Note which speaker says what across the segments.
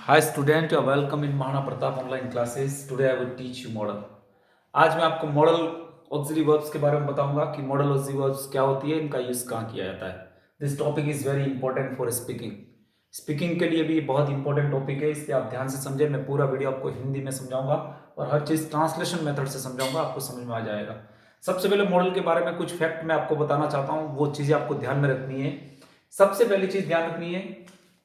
Speaker 1: Hi student, you are welcome in Mahana Pratap online classes. Today I will teach you model. आज मैं आपको model auxiliary verbs के बारे में बताऊंगा कि मॉडल ऑक्सिलरी वर्ब्स क्या होती है, इनका यूज कहाँ किया जाता है. This topic is very important for speaking. Speaking के लिए भी बहुत इंपॉर्टेंट टॉपिक है, इसलिए आप ध्यान से समझें. मैं पूरा वीडियो आपको हिंदी में समझाऊंगा और हर चीज ट्रांसलेशन मेथड से समझाऊंगा, आपको समझ में आ जाएगा. सबसे पहले मॉडल के बारे में कुछ फैक्ट मैं आपको बताना चाहता हूँ, वो चीजें आपको ध्यान में रखनी है. सबसे पहली चीज ध्यान रखनी है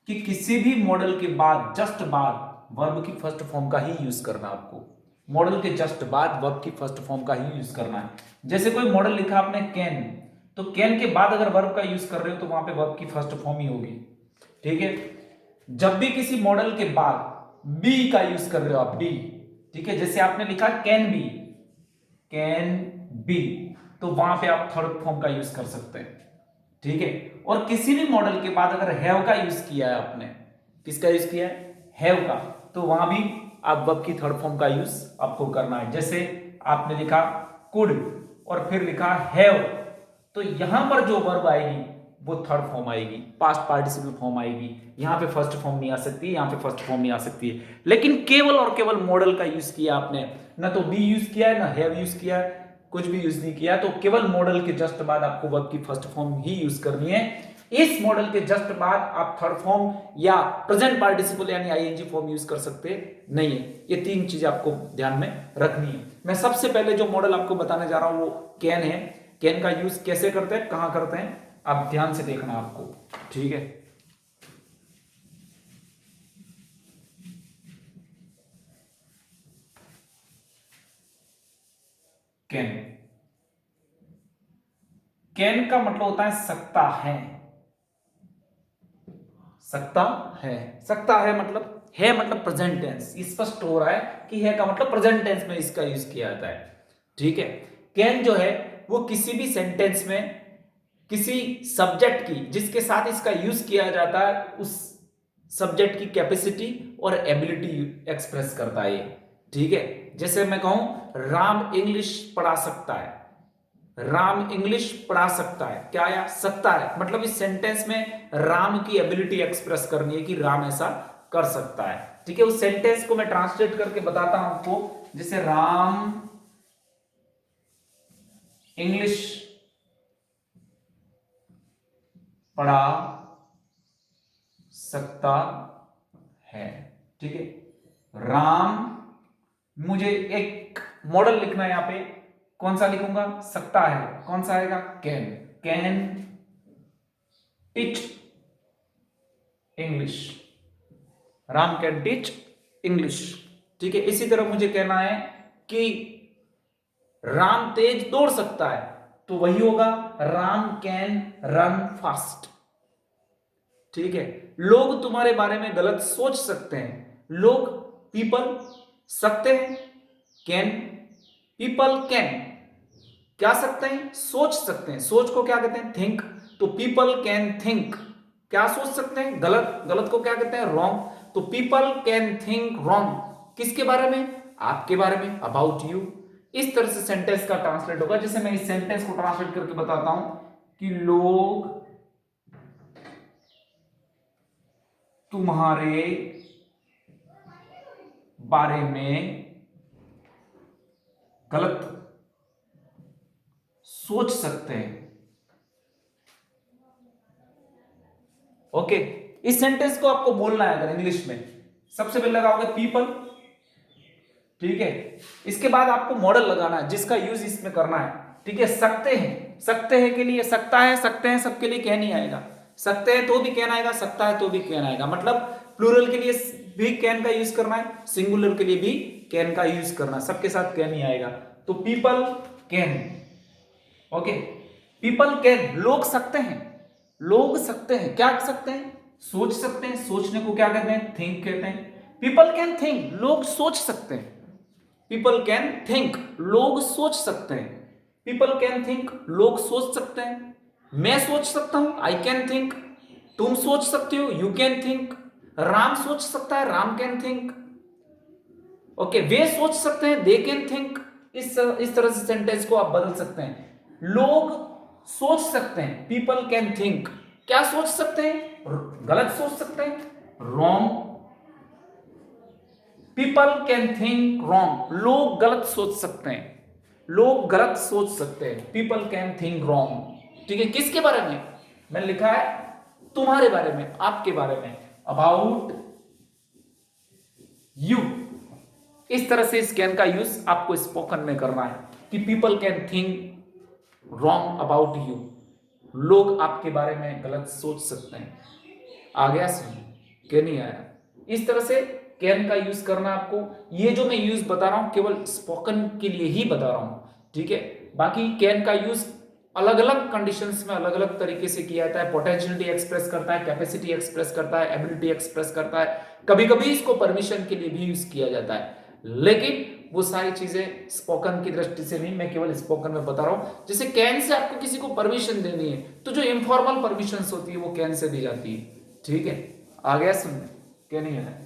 Speaker 1: कि किसी भी मॉडल के बाद जस्ट बाद वर्ब की फर्स्ट फॉर्म का ही यूज करना. आपको मॉडल के जस्ट बाद वर्ब की फर्स्ट फॉर्म का ही यूज करना है. जैसे कोई मॉडल लिखा आपने कैन, तो कैन के बाद अगर वर्ब का यूज कर रहे हो तो वहां पे वर्ब की फर्स्ट फॉर्म ही होगी. ठीक है. जब भी किसी मॉडल के बाद बी का यूज कर रहे हो आप, बी, ठीक है, जैसे आपने लिखा कैन बी, तो वहां पे आप थर्ड फॉर्म का यूज कर सकते हैं. ठीक है. और किसी भी मॉडल के बाद अगर हैव का यूज किया है आपने, किसका यूज किया है, हैव का, तो वहां भी आप वर्ब की थर्ड फॉर्म का यूज आपको करना है. जैसे आपने लिखा कुड और फिर लिखा हैव, तो यहां पर जो वर्ब आएगी वो थर्ड फॉर्म आएगी, पास्ट पार्टिसिपल फॉर्म आएगी. यहां पे फर्स्ट फॉर्म नहीं आ सकती, यहां पे फर्स्ट फॉर्म नहीं आ सकती है. लेकिन केवल और केवल मॉडल का यूज किया आपने, ना तो बी यूज किया है ना हैव यूज किया है, कुछ भी यूज नहीं किया, तो केवल मॉडल के जस्ट बाद आपको वर्ब की फर्स्ट फॉर्म ही यूज करनी है. इस मॉडल के जस्ट बाद आप थर्ड फॉर्म या प्रेजेंट पार्टिसिपल यानी आईएनजी फॉर्म यूज कर सकते नहीं है. ये तीन चीजें आपको ध्यान में रखनी है. मैं सबसे पहले जो मॉडल आपको बताने जा रहा हूं वो कैन है. कैन का यूज कैसे करते हैं, कहां करते हैं, आप ध्यान से देखना आपको. ठीक है. कैन, कैन का मतलब होता है सकता है. सकता है, सकता है मतलब प्रेजेंट टेंस. स्पष्ट हो रहा है कि है का मतलब प्रेजेंट टेंस में इसका यूज किया जाता है. ठीक है. कैन जो है वो किसी भी सेंटेंस में किसी सब्जेक्ट की जिसके साथ इसका यूज किया जाता है उस सब्जेक्ट की कैपेसिटी और एबिलिटी एक्सप्रेस करता है. ठीक है. जैसे मैं कहूं राम इंग्लिश पढ़ा सकता है, राम इंग्लिश पढ़ा सकता है, क्या आया, सकता है. मतलब इस सेंटेंस में राम की एबिलिटी एक्सप्रेस करनी है कि राम ऐसा कर सकता है. ठीक है. उस सेंटेंस को मैं ट्रांसलेट करके बताता हूं आपको. जैसे राम इंग्लिश पढ़ा सकता है. ठीक है. राम, मुझे एक मॉडल लिखना है यहां पे. कौन सा लिखूंगा, सकता है. कौन सा आएगा, can. Can teach English, Ram can teach English. ठीक है. इसी तरह मुझे कहना है कि राम तेज दौड़ सकता है, तो वही होगा राम कैन रन फास्ट. ठीक है. लोग तुम्हारे बारे में गलत सोच सकते हैं. लोग, पीपल, सकते हैं, कैन, पीपल कैन, क्या सकते हैं, सोच सकते हैं. सोच को क्या कहते हैं, थिंक. तो पीपल कैन थिंक, क्या सोच सकते हैं, गलत. गलत को क्या कहते हैं, रॉन्ग. तो पीपल कैन थिंक रॉन्ग, किसके बारे में, आपके बारे में, अबाउट यू. इस तरह से सेंटेंस का ट्रांसलेट होगा. जैसे मैं इस सेंटेंस को ट्रांसलेट करके बताता हूं कि लोग तुम्हारे बारे में गलत सोच सकते हैं. ओके. इस सेंटेंस को आपको बोलना है अगर इंग्लिश में, सबसे पहले लगाओगे पीपल. ठीक है. इसके बाद आपको मॉडल लगाना है जिसका यूज इसमें करना है. ठीक है. सकते हैं, सकते हैं के लिए सकता है, सकते हैं सबके लिए कैन नहीं आएगा. सकते हैं तो भी कैन आएगा, सकता है तो भी कैन आएगा. मतलब प्लूरल के लिए भी कैन का यूज करना है, सिंगुलर के लिए भी कैन का यूज करना है, सबके साथ कैन ही आएगा. तो people can. Okay. People can, लोग सकते हैं. लोग सकते हैं, क्या सकते हैं, सोच सकते हैं. सोचने को क्या कहते हैं, थिंक कहते हैं. पीपल कैन थिंक, लोग सोच सकते हैं. पीपल कैन थिंक, लोग सोच सकते हैं. पीपल कैन थिंक, लोग सोच सकते हैं. मैं सोच सकता हूं, आई कैन थिंक. तुम सोच सकते हो, यू कैन थिंक. राम सोच सकता है, राम कैन थिंक. ओके. वे सोच सकते हैं, दे कैन थिंक. इस तरह से सेंटेंस को आप बदल सकते हैं. लोग सोच सकते हैं, पीपल कैन थिंक, क्या सोच सकते हैं, गलत सोच सकते हैं, wrong. People can think wrong, लोग गलत सोच सकते हैं, लोग गलत सोच सकते हैं, पीपल कैन थिंक रॉन्ग। ठीक है, किसके बारे में? मैंने लिखा है तुम्हारे बारे में, आपके बारे में, अबाउट यू। इस तरह से इस कैन का यूज आपको स्पोकन में करना है कि people can think wrong about you, लोग आपके बारे में गलत सोच सकते हैं। आ गया समझ के नहीं आया? इस तरह से कैन का यूज करना आपको। ये जो मैं यूज बता रहा हूं केवल स्पोकन के लिए ही बता रहा हूं, ठीक है। बाकी कैन का यूज अलग अलग कंडीशंस में अलग अलग तरीके से किया जाता है। पोटेंशियलिटी एक्सप्रेस करता है, कैपेसिटी एक्सप्रेस करता है, एबिलिटी एक्सप्रेस करता है, कभी कभी इसको परमिशन के लिए भी यूज किया जाता है। लेकिन वो सारी चीजें स्पोकन की दृष्टि से नहीं, मैं केवल स्पोकन में बता रहा हूं। जैसे कैन से आपको किसी को परमिशन देनी है तो जो इनफॉर्मल परमिशन होती है वो कैन से दी जाती है। ठीक है, आ गया सुनने के नहीं है?